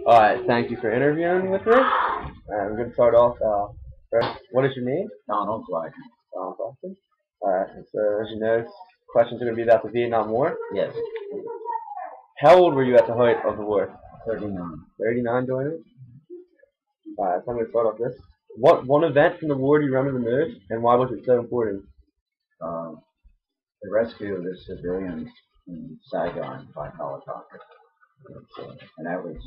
Alright, thank you for interviewing with me. I'm going to start off. First, what is your name? Donald Glackin. Donald Glackin. Alright, so as you know, questions are going to be about the Vietnam War. Yes. How old were you at the height of the war? 39. 39 during it? Alright, so I'm going to start off this. What one event from the war do you remember the most, and why was it so important? The rescue of the civilians in Saigon by helicopter. And that was,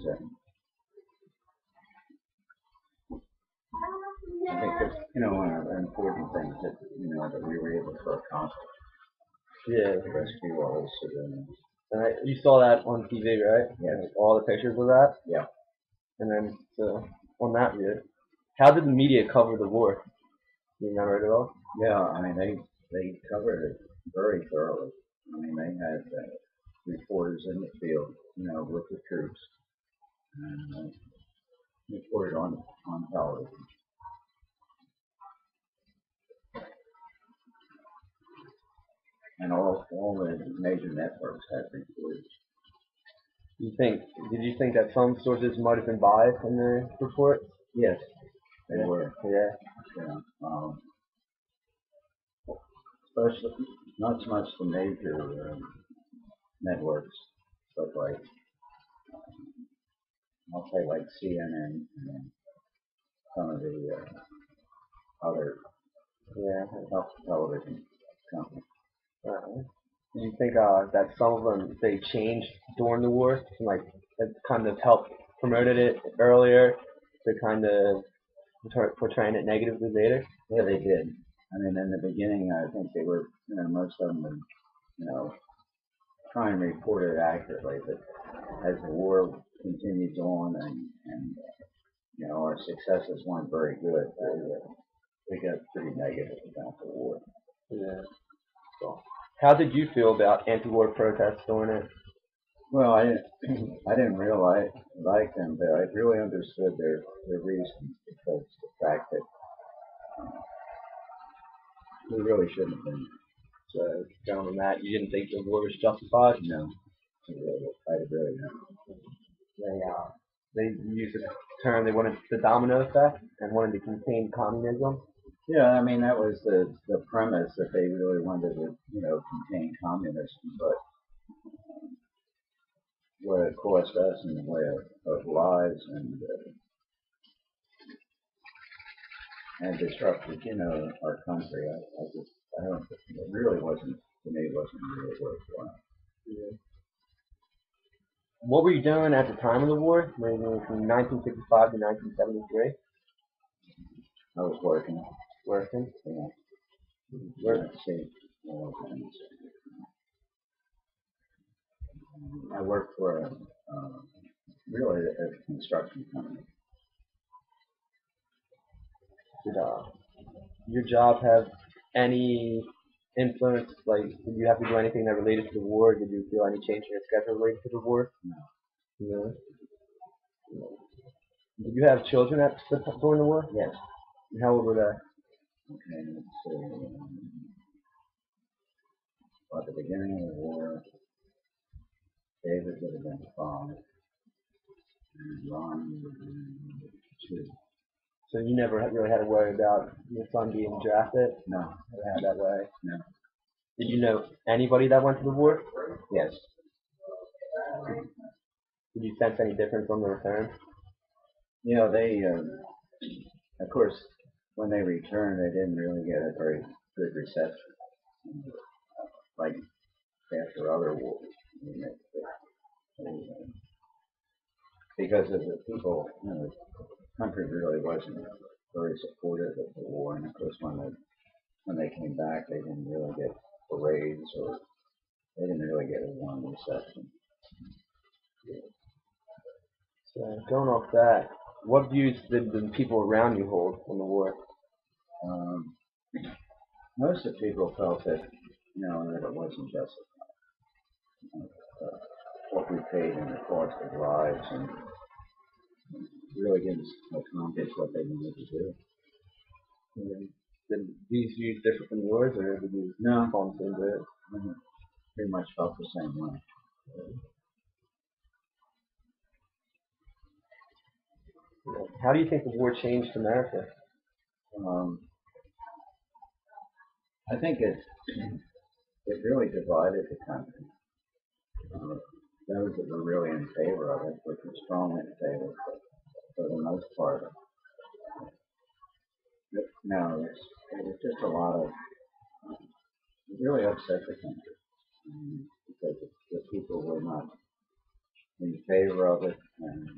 I think that's, one of the important things that we were able to accomplish. Yeah. To rescue all those civilians. You saw that on TV, right? Yes. All the pictures of that? Yeah. And then, so, on that view, how did the media cover the war? Do you remember it at all? Yeah, I mean, they covered it very thoroughly. I mean, they had reporters in the field, with the troops, and reported on television. And all the major networks had reports. Did you think that some sources might have been biased in the reports? Yes, they Yeah. were. Yeah. Especially, not so much the major networks, but like, I'll say like CNN and some of the other television companies. Do you think that some of them they changed during the war, and like it kind of helped promoted it earlier to kind of portraying it negatively later? Yeah, they did. I mean, in the beginning, I think they were, most of them were, trying to report it accurately. But as the war continues on, and our successes weren't very good, they got pretty negative about the war. Yeah. So, how did you feel about anti-war protests during it? Well, I didn't realize like them, but I really understood their reasons, because the fact that we really shouldn't have been. So, going on that, you didn't think the war was justified? No, I really don't. They used the term they wanted the domino effect and wanted to contain communism. Yeah, I mean, that was the premise, that they really wanted to, contain communism, but what it cost us in the way of lives and disrupted, our country. I don't, it really wasn't, to me, it wasn't really worthwhile. Yeah. What were you doing at the time of the war, maybe from 1965 to 1973? I was working. Working? Yeah. Working. I worked for really a construction company. Did your job have any influence? Like, did you have to do anything that related to the war? Did you feel any change in your schedule related to the war? No. No. Did you have children during the war? Yes. And how old were they? Okay, let's see. At the beginning of the war, David would have been 5, and Ron would have been 2. So you never really had to worry about your son being drafted? No. Never had that way? No. Did you know anybody that went to the war? Yes. Did you sense any difference on the return? They, of course, when they returned, they didn't really get a very good reception, like after other wars. Because of the people, the country really wasn't very supportive of the war, and of course, when they came back, they didn't really get parades, or they didn't really get a warm reception. So going off that, what views did the people around you hold on the war? Most of the people felt that, that it wasn't justified. What we paid in the cost of lives, and really didn't accomplish what they needed to do. Did these views differ from yours, or did you fall into it? Pretty much felt the same way. How do you think the war changed America? Um, I think it really divided the country. Uh, those that were really in favor of it, which were strongly in favor, but for the most part, no, it was just a lot of it really upset the country because the people were not in favor of it, and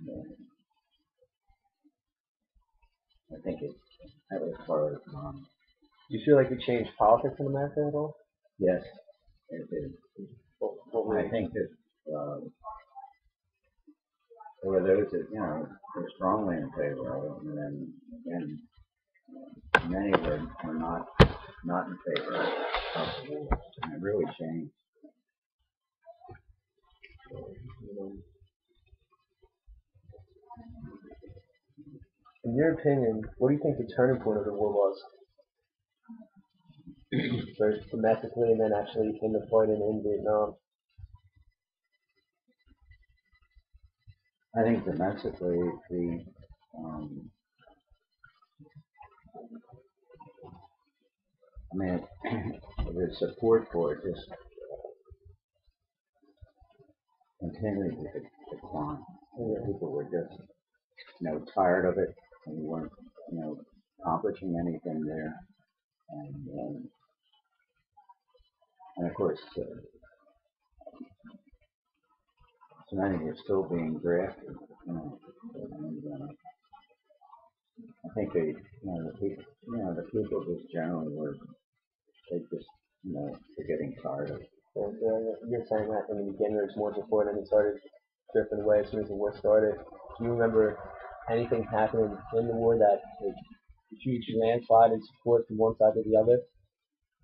I think that was part of Do you feel like it changed politics in America at all? yes, it did. I think that there were those that were strongly in favor of it, and then again, many were not in favor of the war, and it really changed. In your opinion, what do you think the turning point of the war was? First domestically and then actually in the fight in Vietnam. I think domestically, um, I mean, the support for it just continued to decline. People were just, tired of it, and weren't, accomplishing anything there, and of course, so many were still being drafted. And I think the people just generally were, they just, were getting tired of it. And you're saying that in the beginning there was more support and it started drifting away as soon as the war started. Do you remember anything happening in the war that was a huge landslide in support from one side to the other?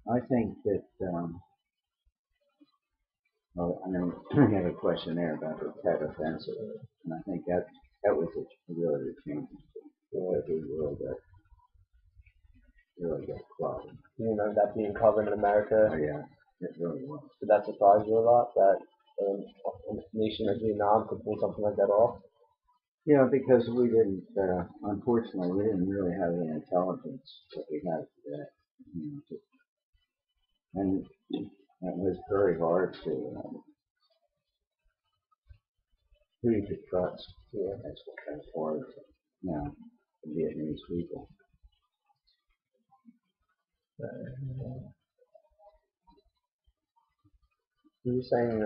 I think that, well, I know we had a question there about the Tet Offensive, and I think that was really the change. Because we really got clouded. Do you remember that being covered in America? Oh yeah, it really was. Did that surprise you a lot that a nation like Vietnam could pull something like that off? Yeah, because we didn't, unfortunately, we didn't really have the intelligence that we have today. And it was very hard to, who you could trust, as far as, the Vietnamese people. You were saying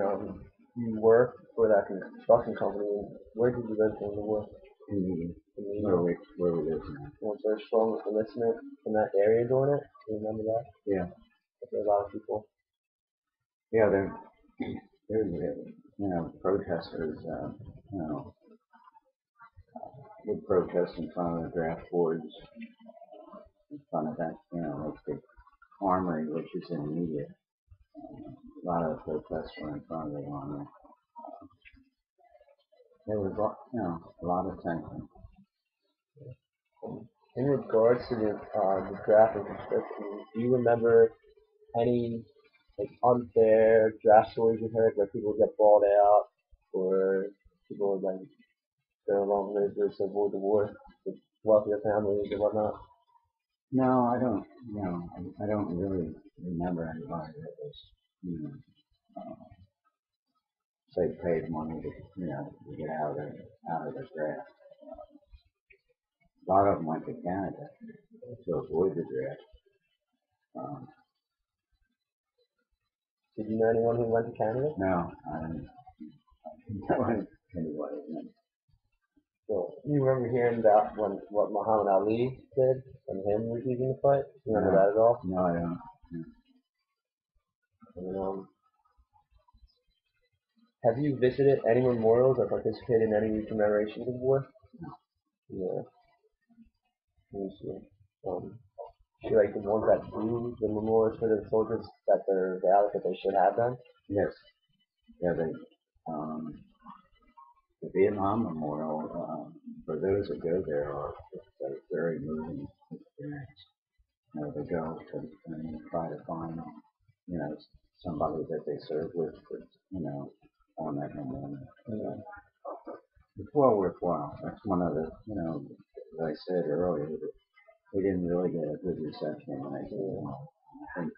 you worked for that construction company. Where did you live during the war? In the, In New where York. we live now. Was there a strong enlistment in that area during it? Do you remember that? Yeah, There were a lot of people. yeah, there's, protesters, would protest in front of the draft boards, in front of that, like the armory, which is in media. A lot of protests were in front of the armory. There was, a lot of tension. In regards to the draft and conscription, do you remember any like unfair draft stories you heard where people would get bought out or people would like go along with the war with wealthier families and whatnot? No, I don't. I don't really remember anybody that was, uh, say, paid money to, to get out of the draft. A lot of them went to Canada to avoid the draft. Um, Did you know anyone who went to Canada? no, I didn't know anybody. Well, you remember hearing about what Muhammad Ali did and him refusing to fight? You remember that at all? No, I don't. And, have you visited any memorials or participated in any commemorations of war? No. Yeah. Let me see. Feel like the ones that do the memorials for the soldiers that they're valid that they should have done? Yes. Yeah, the Vietnam Memorial, for those that go there, it's a very moving experience. They go and try to find, somebody that they served with, on that memorial. it's well worthwhile. That's one of the, as I said earlier, that they didn't really get a good reception when they came home. I think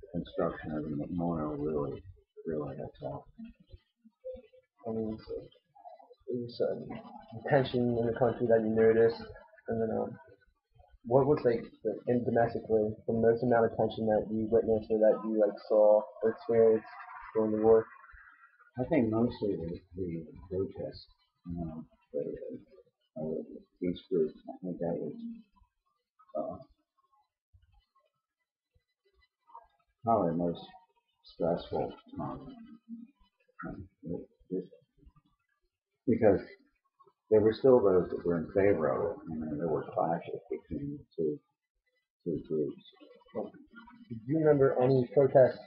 the construction of the memorial really has helped. I mean, so it was tension in the country that you noticed, and then what was like in domestically the most amount of tension that you witnessed or that you like saw or experienced during the war? I think mostly the protests, the peace groups. I think that was uh, probably the most stressful time. Just because there were still those that were in favor of it. There were clashes between the two groups. Do you remember any protests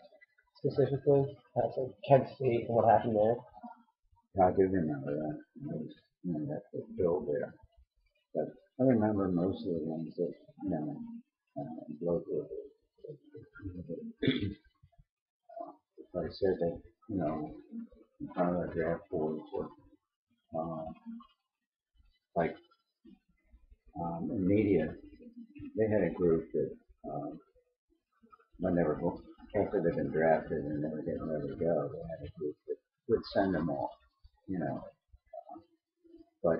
specifically at like Kent State and what happened there? I do remember that. That was built there. But I remember most of the ones that, local, like I said, that, in front of the draft boards or, like, in media, they had a group that, when they were, after they'd been drafted and they were getting ready to go, they had a group that would send them off, you know. But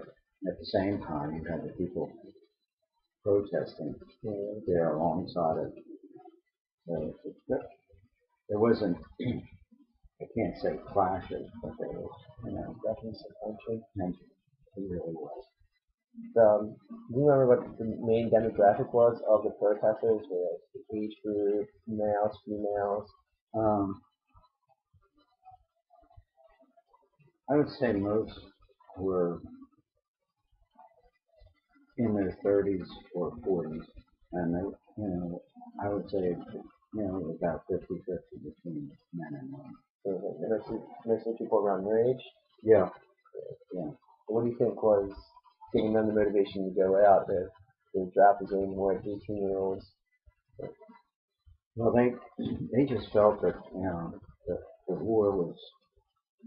at the same time, you had the people protesting there alongside of there wasn't, I can't say clashes, but there was, Definitely some tension. It really was. Do you remember what the main demographic was of the protesters? Were the age group, males, females? Um, I would say most were in their 30s or 40s, and they, I would say, about 50-50 between men and women. So mostly people around your age? Yeah, yeah. What do you think was giving them the motivation to go out? The draft was aimed more at 18-year-olds. Well, they just felt that, the war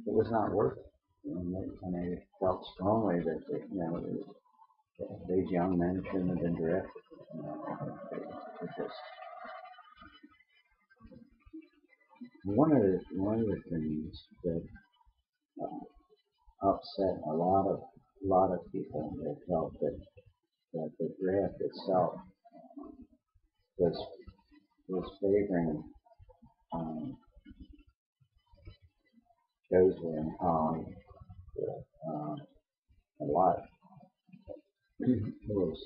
was not worth it. And they felt strongly that, these young men shouldn't have been drafted. It just, one of the things that upset a lot of people, they felt that the draft itself was favoring those who were in college a lot. It was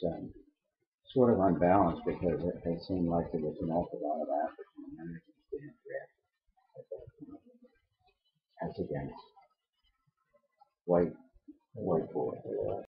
sort of unbalanced because it seemed like there was an awful lot of African Americans being drafted as against white boys.